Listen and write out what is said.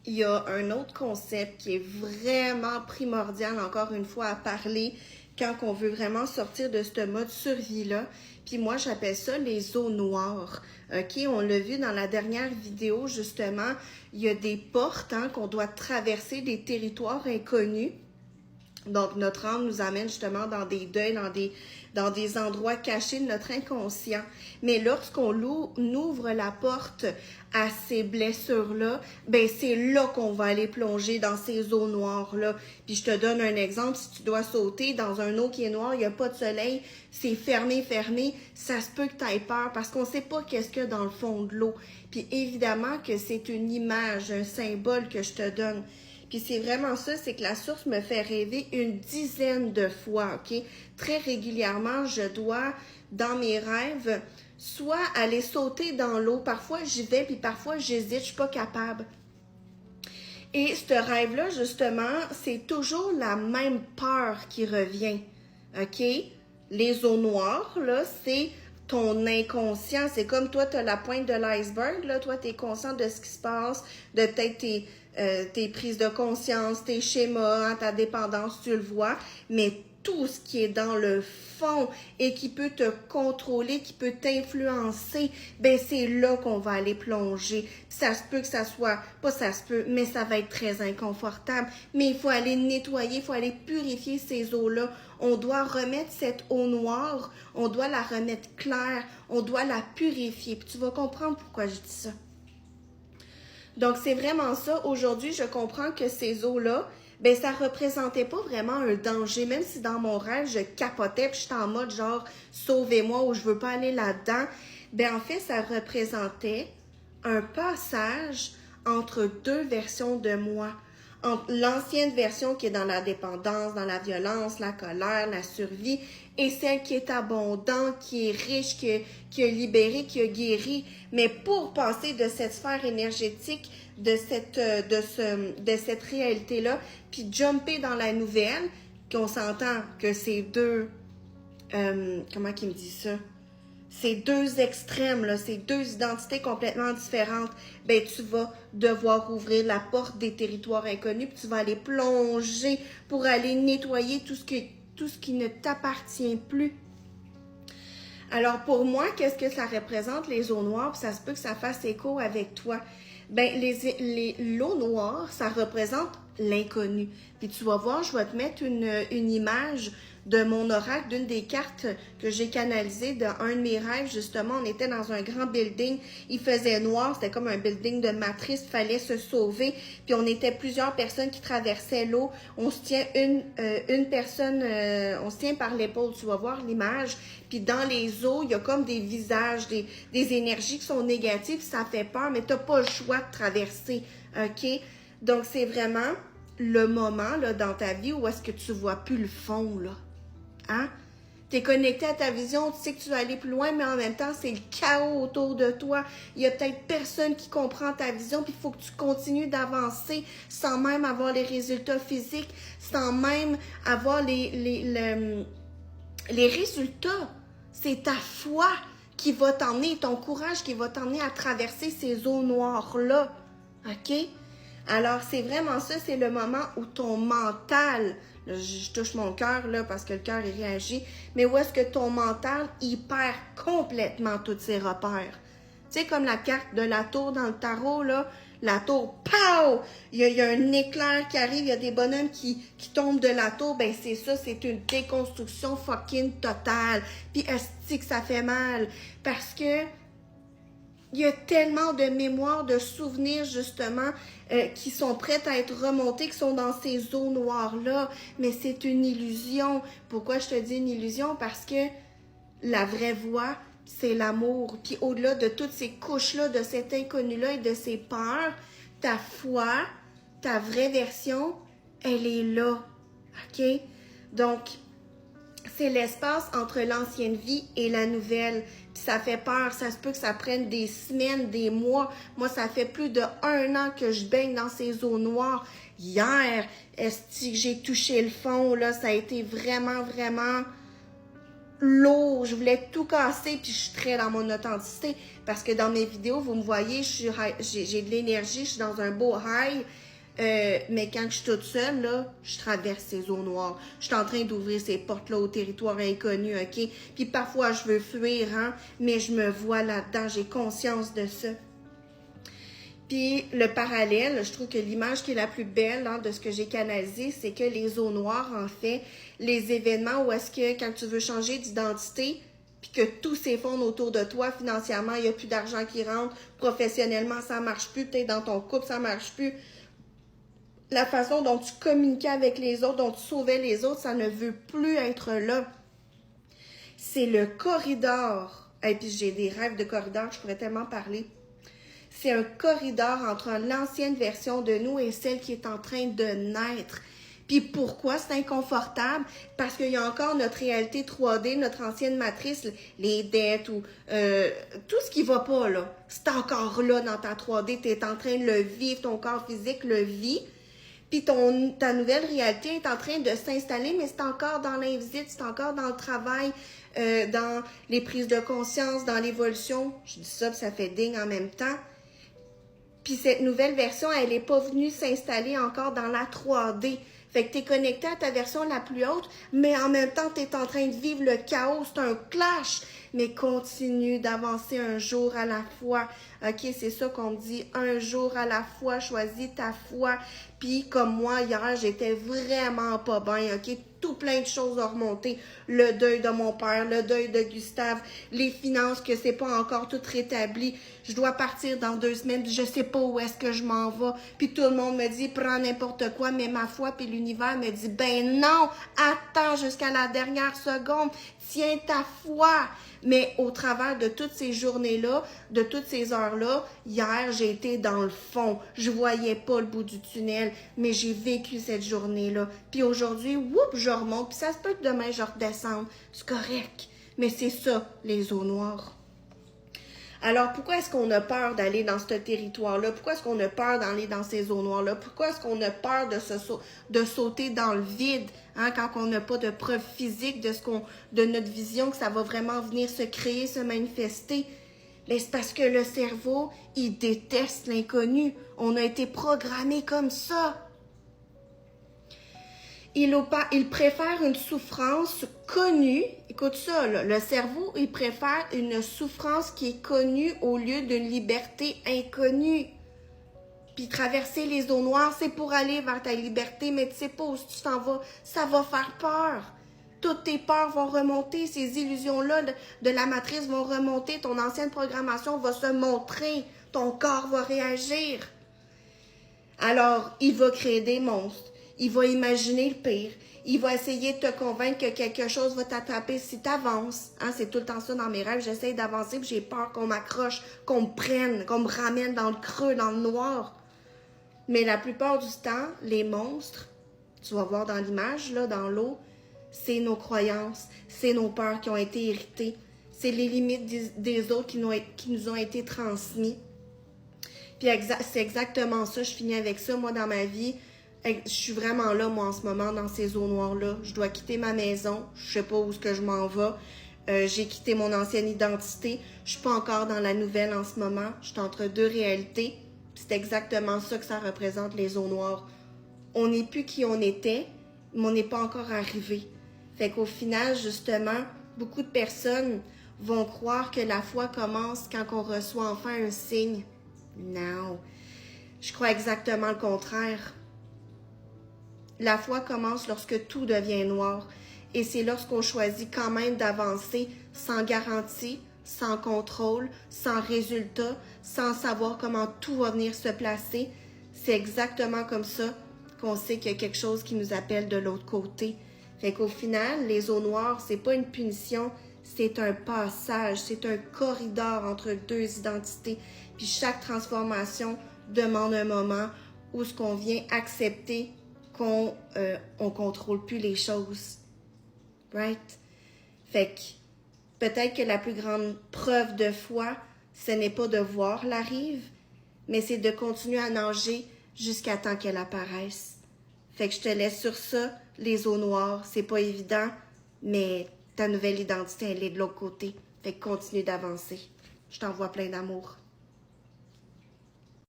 il y a un autre concept qui est vraiment primordial, encore une fois, à parler quand on veut vraiment sortir de ce mode survie-là. Puis moi, j'appelle ça les eaux noires. OK? On l'a vu dans la dernière vidéo, justement, il y a des portes qu'on doit traverser, des territoires inconnus. Donc, notre âme nous amène justement dans des deuils, dans des endroits cachés de notre inconscient. Mais lorsqu'on ouvre la porte à ces blessures-là, ben c'est là qu'on va aller plonger dans ces eaux noires-là. Puis je te donne un exemple, si tu dois sauter dans un eau qui est noire, il n'y a pas de soleil, c'est fermé, ça se peut que tu aies peur parce qu'on ne sait pas qu'est-ce qu'il y a dans le fond de l'eau. Puis évidemment que c'est une image, un symbole que je te donne. Puis c'est vraiment ça, c'est que la source me fait rêver une dizaine de fois, OK? Très régulièrement, je dois, dans mes rêves, soit aller sauter dans l'eau. Parfois, j'y vais, puis parfois, j'hésite, je suis pas capable. Et ce rêve-là, justement, c'est toujours la même peur qui revient, OK? Les eaux noires, là, c'est ton inconscient. C'est comme toi, tu as la pointe de l'iceberg, là. Toi, tu es conscient de ce qui se passe, de peut-être tes prises de conscience, tes schémas, ta dépendance, tu le vois. Mais tout ce qui est dans le fond et qui peut te contrôler, qui peut t'influencer, ben c'est là qu'on va aller plonger. Ça se peut que ça soit, pas ça se peut, mais ça va être très inconfortable. Mais il faut aller nettoyer, il faut aller purifier ces eaux-là. On doit remettre cette eau noire, on doit la remettre claire, on doit la purifier. Puis tu vas comprendre pourquoi je dis ça. Donc, c'est vraiment ça. Aujourd'hui, je comprends que ces eaux-là, ben ça représentait pas vraiment un danger. Même si dans mon rêve, je capotais, puis j'étais en mode genre « sauvez-moi » ou « je veux pas aller là-dedans », ben en fait, ça représentait un passage entre deux versions de moi. Entre l'ancienne version qui est dans la dépendance, dans la violence, la colère, la survie, et celle qui est abondante, qui est riche, qui a libéré, qui a guéri. Mais pour passer de cette sphère énergétique, de cette réalité-là, puis jumper dans la nouvelle, qu'on s'entend que c'est deux... comment qu'il me dit ça? Ces deux extrêmes, là, ces deux identités complètement différentes, ben tu vas devoir ouvrir la porte des territoires inconnus, puis tu vas aller plonger pour aller nettoyer tout ce qui ne t'appartient plus. Alors pour moi, qu'est-ce que ça représente les eaux noires? Puis ça se peut que ça fasse écho avec toi. Ben l'eau noire, ça représente l'inconnu. Puis tu vas voir, je vais te mettre une image de mon oracle, d'une des cartes que j'ai canalisées d'un de mes rêves, justement. On était dans un grand building, il faisait noir, c'était comme un building de matrice, il fallait se sauver, puis on était plusieurs personnes qui traversaient l'eau, on se tient une personne, on se tient par l'épaule, tu vas voir l'image, puis dans les eaux, il y a comme des visages, des énergies qui sont négatives, ça fait peur, mais tu n'as pas le choix de traverser, OK? Donc, c'est vraiment le moment là, dans ta vie où est-ce que tu vois plus le fond, là. Hein? Tu es connecté à ta vision, tu sais que tu vas aller plus loin, mais en même temps, c'est le chaos autour de toi. Il y a peut-être personne qui comprend ta vision, puis il faut que tu continues d'avancer sans même avoir les résultats physiques, sans même avoir les résultats. C'est ta foi qui va t'emmener, ton courage qui va t'emmener à traverser ces eaux noires-là. OK? Alors, c'est vraiment ça, c'est le moment où ton mental, là, je touche mon cœur là parce que le cœur il réagit, mais où est-ce que ton mental, il perd complètement tous ses repères. Tu sais, comme la carte de la tour dans le tarot, là, la tour, pow! Il y a un éclair qui arrive, il y a des bonhommes qui tombent de la tour, ben c'est ça, c'est une déconstruction fucking totale. Puis est-ce que ça fait mal? Parce que il y a tellement de mémoires, de souvenirs, justement, qui sont prêtes à être remontées, qui sont dans ces eaux noires-là. Mais c'est une illusion. Pourquoi je te dis une illusion? Parce que la vraie voie, c'est l'amour. Puis au-delà de toutes ces couches-là, de cet inconnu-là et de ces peurs, ta foi, ta vraie version, elle est là. OK? Donc, c'est l'espace entre l'ancienne vie et la nouvelle. Puis ça fait peur, ça se peut que ça prenne des semaines, des mois. Moi, ça fait plus de 1 an que je baigne dans ces eaux noires. Hier, est-ce que j'ai touché le fond, là, ça a été vraiment, vraiment lourd, je voulais tout casser, puis je suis très dans mon authenticité, parce que dans mes vidéos, vous me voyez, j'ai de l'énergie, je suis dans un beau high, mais quand je suis toute seule, là, je traverse ces zones noires. Je suis en train d'ouvrir ces portes-là au territoire inconnu, OK? Puis parfois, je veux fuir, hein, mais je me vois là-dedans, j'ai conscience de ça. Puis le parallèle, je trouve que l'image qui est la plus belle hein, de ce que j'ai canalisé, c'est que les zones noires, en fait, les événements où est-ce que quand tu veux changer d'identité, puis que tout s'effondre autour de toi financièrement, il n'y a plus d'argent qui rentre, professionnellement, ça ne marche plus, peut-être dans ton couple, ça ne marche plus. La façon dont tu communiquais avec les autres, dont tu sauvais les autres, ça ne veut plus être là. C'est le corridor. Et puis j'ai des rêves de corridor, je pourrais tellement parler. C'est un corridor entre l'ancienne version de nous et celle qui est en train de naître. Puis pourquoi c'est inconfortable? Parce qu'il y a encore notre réalité 3D, notre ancienne matrice, les dettes ou tout ce qui va pas là. C'est encore là dans ta 3D, tu es en train de le vivre, ton corps physique le vit. Puis ta nouvelle réalité est en train de s'installer, mais c'est encore dans l'invisible, c'est encore dans le travail, dans les prises de conscience, dans l'évolution. Je dis ça, puis ça fait ding en même temps. Puis cette nouvelle version, elle n'est pas venue s'installer encore dans la 3D. Fait que tu es connecté à ta version la plus haute, mais en même temps, tu es en train de vivre le chaos. C'est un clash. Mais continue d'avancer un jour à la fois. OK, c'est ça qu'on me dit. Un jour à la fois, choisis ta foi. Puis comme moi, hier, j'étais vraiment pas bien. OK, tout plein de choses ont remonté. Le deuil de mon père, le deuil de Gustave, les finances que c'est pas encore tout rétabli. Je dois partir dans 2 semaines, je sais pas où est-ce que je m'en vais. Puis tout le monde me dit, prends n'importe quoi, mais ma foi, puis l'univers me dit, ben non, attends jusqu'à la dernière seconde, tiens ta foi. Mais au travers de toutes ces journées-là, de toutes ces heures-là, hier, j'ai été dans le fond. Je voyais pas le bout du tunnel, mais j'ai vécu cette journée-là. Puis aujourd'hui, whoop, je remonte. Puis ça se peut que demain, je redescende. C'est correct. Mais c'est ça, les eaux noires. Alors, pourquoi est-ce qu'on a peur d'aller dans ce territoire-là? Pourquoi est-ce qu'on a peur d'aller dans ces eaux noires-là? Pourquoi est-ce qu'on a peur de sauter dans le vide hein, quand on n'a pas de preuve physique de notre vision, que ça va vraiment venir se créer, se manifester? Mais c'est parce que le cerveau, il déteste l'inconnu. On a été programmé comme ça. Il préfère une souffrance connue. Écoute ça, là, le cerveau, il préfère une souffrance qui est connue au lieu d'une liberté inconnue. Puis traverser les eaux noires, c'est pour aller vers ta liberté, mais tu sais pas où tu t'en vas. Ça va faire peur. Toutes tes peurs vont remonter, ces illusions-là de la matrice vont remonter, ton ancienne programmation va se montrer, ton corps va réagir. Alors, il va créer des monstres. Il va imaginer le pire. Il va essayer de te convaincre que quelque chose va t'attraper si tu avances. Hein, c'est tout le temps ça dans mes rêves. J'essaie d'avancer puis j'ai peur qu'on m'accroche, qu'on me prenne, qu'on me ramène dans le creux, dans le noir. Mais la plupart du temps, les monstres, tu vas voir dans l'image, là, dans l'eau, c'est nos croyances, c'est nos peurs qui ont été héritées. C'est les limites des autres qui nous ont été transmises. Puis c'est exactement ça, je finis avec ça, moi, dans ma vie. Je suis vraiment là, moi, en ce moment, dans ces eaux noires-là. Je dois quitter ma maison. Je sais pas où est-ce que je m'en vais. J'ai quitté mon ancienne identité. Je suis pas encore dans la nouvelle en ce moment. Je suis entre 2 réalités. C'est exactement ça que ça représente, les eaux noires. On n'est plus qui on était, mais on n'est pas encore arrivé. Fait qu'au final, justement, beaucoup de personnes vont croire que la foi commence quand on reçoit enfin un signe. Non. Je crois exactement le contraire. La foi commence lorsque tout devient noir. Et c'est lorsqu'on choisit quand même d'avancer sans garantie, sans contrôle, sans résultat, sans savoir comment tout va venir se placer. C'est exactement comme ça qu'on sait qu'il y a quelque chose qui nous appelle de l'autre côté. Fait qu'au final, les eaux noires, c'est pas une punition, c'est un passage, c'est un corridor entre 2 identités. Puis chaque transformation demande un moment où ce qu'on vient accepter qu'on on contrôle plus les choses. Right? Fait que peut-être que la plus grande preuve de foi, ce n'est pas de voir la rive, mais c'est de continuer à nager jusqu'à temps qu'elle apparaisse. Fait que je te laisse sur ça, les eaux noires, c'est pas évident, mais ta nouvelle identité, elle est de l'autre côté. Fait que continue d'avancer. Je t'envoie plein d'amour.